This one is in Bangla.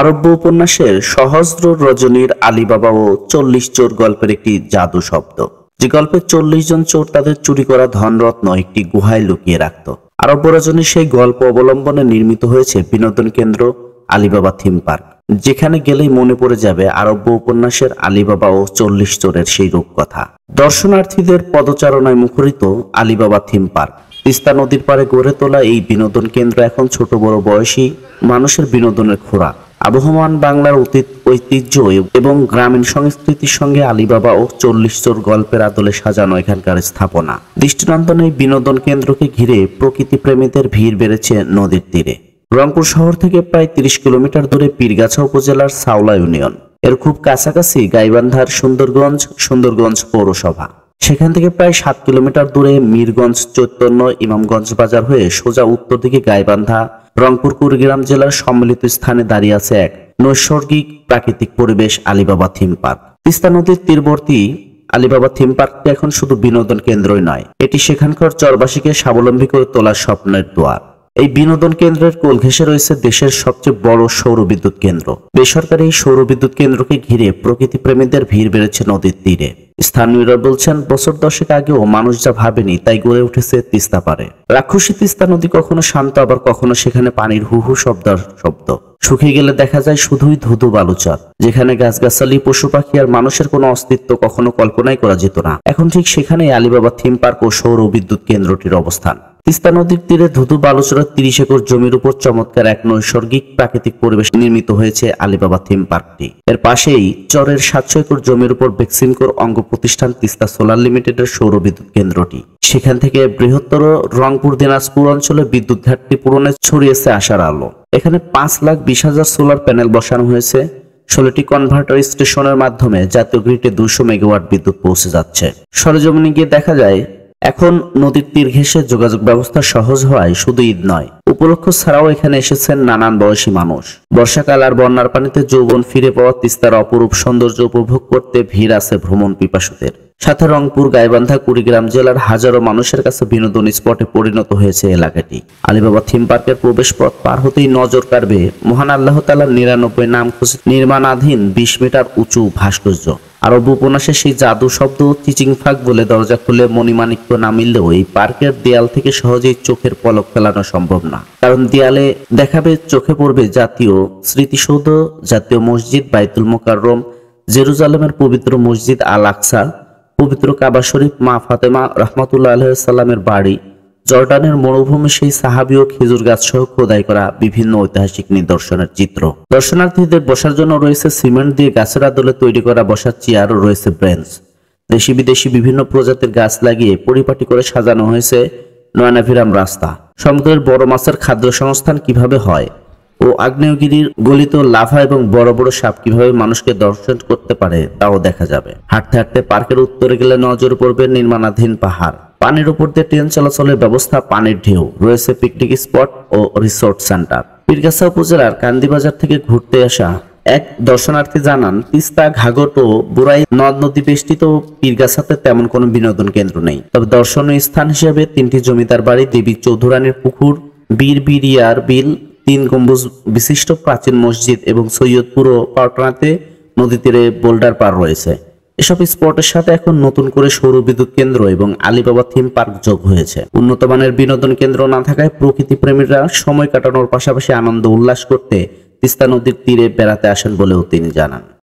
আরব্য উপন্যাসের সহস্র রজনীর আলীবাবা ও ৪০ চোর গল্পের একটি জাদু শব্দ, যে গল্পে ৪০ জন চোর তাদের চুরি করা ধনরত্ন একটি গুহায় লুকিয়ে রাখত। আরব্য রজনীর সেই গল্প অবলম্বনে নির্মিত হয়েছে বিনোদন কেন্দ্র আলীবাবা থিম পার্ক, যেখানে গেলেই মনে পড়ে যাবে আরব্য উপন্যাসের আলীবাবা ও ৪০ চোরের সেই রূপকথা। দর্শনার্থীদের পদচারণায় মুখরিত আলীবাবা থিম পার্ক, তিস্তা নদীর পাড়ে গড়ে তোলা এই বিনোদন কেন্দ্র এখন ছোট বড় বয়সী মানুষের বিনোদনের খোরাক। আবহমান বাংলার অতীত ঐতিহ্য এবং গ্রামীণ সংস্কৃতির সঙ্গে আলীবাবা ও ৪০ চোর গল্পের আদলে সাজানো এখানকার স্থাপনা। দৃষ্টিনন্দন এই বিনোদন কেন্দ্রকে ঘিরে প্রকৃতি প্রেমীদের ভিড় বেড়েছে নদীর তীরে। রংপুর শহর থেকে প্রায় ৩০ কিলোমিটার দূরে পীরগাছা উপজেলার সাওলা ইউনিয়ন, এর খুব কাছাকাছি গাইবান্ধার সুন্দরগঞ্জ পৌরসভা। সেখান থেকে প্রায় ৭ কিলোমিটার দূরে মিরগঞ্জ চৈতন্য ইমামগঞ্জ বাজার হয়ে সোজা উত্তর দিকে গাইবান্ধা রংপুর কুড়িগ্রাম জেলার সম্মিলিত স্থানে দাঁড়িয়ে আছে এক নৈসর্গিক প্রাকৃতিক পরিবেশ আলীবাবা থিম পার্ক। তিস্তা নদীর তীরবর্তী আলীবাবা থিম পার্কটি এখন শুধু বিনোদন কেন্দ্রই নয়, এটি সেখানকার চরবাসীকে স্বাবলম্বী করে তোলার স্বপ্নের দুয়ার। এই বিনোদন কেন্দ্রের কোল ঘেঁষে রয়েছে দেশের সবচেয়ে বড় সৌর বিদ্যুৎ কেন্দ্র। বেসরকারি এই সৌর বিদ্যুৎ কেন্দ্রকে ঘিরে প্রকৃতি প্রেমীদের ভিড় বেড়েছে নদীর তীরে। স্থানীয়রা বলছেন, বছর ১০ আগেও মানুষ যা ভাবেনি তাই গড়ে উঠেছে তিস্তা পারে। রাক্ষসী তিস্তা নদী কখনো শান্ত, আবার কখনো সেখানে পানির হুহু শব্দ। শুকিয়ে গেলে দেখা যায় শুধুই ধুধু বালুচর, যেখানে গাছগাছালি, পশু পাখি আর মানুষের কোনো অস্তিত্ব কখনো কল্পনাই করা যেত না। এখন ঠিক সেখানেই আলীবাবা থিম পার্ক ও সৌর বিদ্যুৎ কেন্দ্রটির অবস্থান। তিস্তা নদীর তীরে ধুধু বালুচরের ৩০ একর জমির উপর চমৎকার এক নৈসর্গিক প্রাকৃতিক পরিবেশ নির্মিত হয়েছে আলীবাবা থিম পার্কটি। এর পাশেই চরের ৭০০ একর জমির উপর বেক্সিমকোর অঙ্গ প্রতিষ্ঠান তিস্তা সোলার লিমিটেডের সৌর বিদ্যুৎ কেন্দ্রটি। সেখান থেকে বৃহত্তর রংপুর দিনাজপুর অঞ্চলে বিদ্যুৎ ঘাটতি পূরণে ছড়িয়েছে আশার আলো। এখানে ৫,২০,০০০ সোলার প্যানেল বসানো হয়েছে। ১৬টি কনভার্টার স্টেশনের মাধ্যমে জাতীয় গ্রিডে ২০০ মেগাওয়াট বিদ্যুৎ পৌঁছে যাচ্ছে। সরেজমিনে গিয়ে দেখা যায়, এখন নদীর তীর ঘেঁষে যোগাযোগ ব্যবস্থা সহজ হওয়ায় শুধু ঈদ নয়, উপলক্ষ ছাড়াও এখানে এসেছেন নানান বয়সী মানুষ। বর্ষাকাল আর বন্যার পানিতে যৌবন ফিরে পাওয়া তিস্তার অপরূপ সৌন্দর্য উপভোগ করতে ভিড় আছে ভ্রমণ পিপাসুদের। সাথে রংপুর, গাইবান্ধা, কুড়িগ্রাম জেলার হাজারো মানুষের কাছে বিনোদন স্পটে পরিণত হয়েছে এলাকাটি। আলীবাবা থিম পার্কের প্রবেশ পথ পার হতেই নজর কাড়বে মহান আল্লাহ তাআলার ৯৯ নাম খচিত নির্মাণাধীন ২০ মিটার উঁচু ভাস্কর্য। আরব্য উপন্যাসে সেই জাদু শব্দ চিচিং ফাঁক বলে দরজা খুলে মণিমাণিক্য না মিললেও এই পার্কের দেয়াল থেকে সহজেই চোখের পলক ফেলানো সম্ভব না। কারণ দেয়ালে দেখাবে, চোখে পড়বে জাতীয় স্মৃতিসৌধ, জাতীয় মসজিদ বাইতুল মোকাররম, জেরুজালেমের পবিত্র মসজিদ আল আকসা, পবিত্র কাবা শরীফ, মা ফাতেমা রাহমাতুল্লাহ আলাইহিস সালামের বাড়ি, জর্ডানের মরুভূমি সেই সাহাবী ও খেজুর গাছ সহ খোদাই করা বিভিন্ন ঐতিহাসিক নিদর্শনের চিত্র। দর্শনার্থীদের বসার জন্য রয়েছে সিমেন্ট দিয়ে গাছের আদলে তৈরি করা বসার চেয়ার ও রয়েছে বেঞ্চ। দেশি বিদেশি বিভিন্ন প্রজাতির গাছ লাগিয়ে পরিপাটি করে সাজানো হয়েছে নয়নাভিরাম রাস্তা। সমুদ্রের বড় মাছের খাদ্য সংস্থান কিভাবে হয় ও আগ্নেয়গিরির গলিত লাভা এবং বড় বড় সাপ কিভাবে মানুষকে দর্শন করতে পারে তাও দেখা যাবে। হাঁটতে হাঁটতে পার্কের উত্তরে গেলে নজর পড়বে নির্মাণাধীন পাহাড়, পানির উপর দিয়ে ট্রেন চলাচলের ব্যবস্থা, পানির ঢেউ, রয়েছে পিকনিক স্পট ও রিসোর্ট সেন্টার। পীরগাছা উপজেলার কান্দিবাজার থেকে ঘুরতে আসা এক দর্শনার্থী জানান, তিস্তা, ঘাঘট ও বুড়াই নদ নদী বেষ্টিত পীরগাছাতে তেমন কোনো বিনোদন কেন্দ্র নেই। তবে দর্শনীয় স্থান হিসেবে ৩টি জমিদার বাড়ি, দেবী চৌধুরানীর পুকুর, বীরবিরিয়ার বিল, ৩ গম্বুজ বিশিষ্ট প্রাচীন মসজিদ এবং সৈয়দপুর ও পাটনাতে নদী তীরে বোল্ডার পার রয়েছে। এসব স্পটের সাথে এখন নতুন করে সৌর বিদ্যুৎ কেন্দ্র এবং আলীবাবা থিম পার্ক যোগ হয়েছে। উন্নত মানের বিনোদন কেন্দ্র না থাকায় প্রকৃতি প্রেমীরা সময় কাটানোর পাশাপাশি আনন্দ উল্লাস করতে তিস্তা নদীর তীরে বেড়াতে আসেন বলেও তিনি জানান।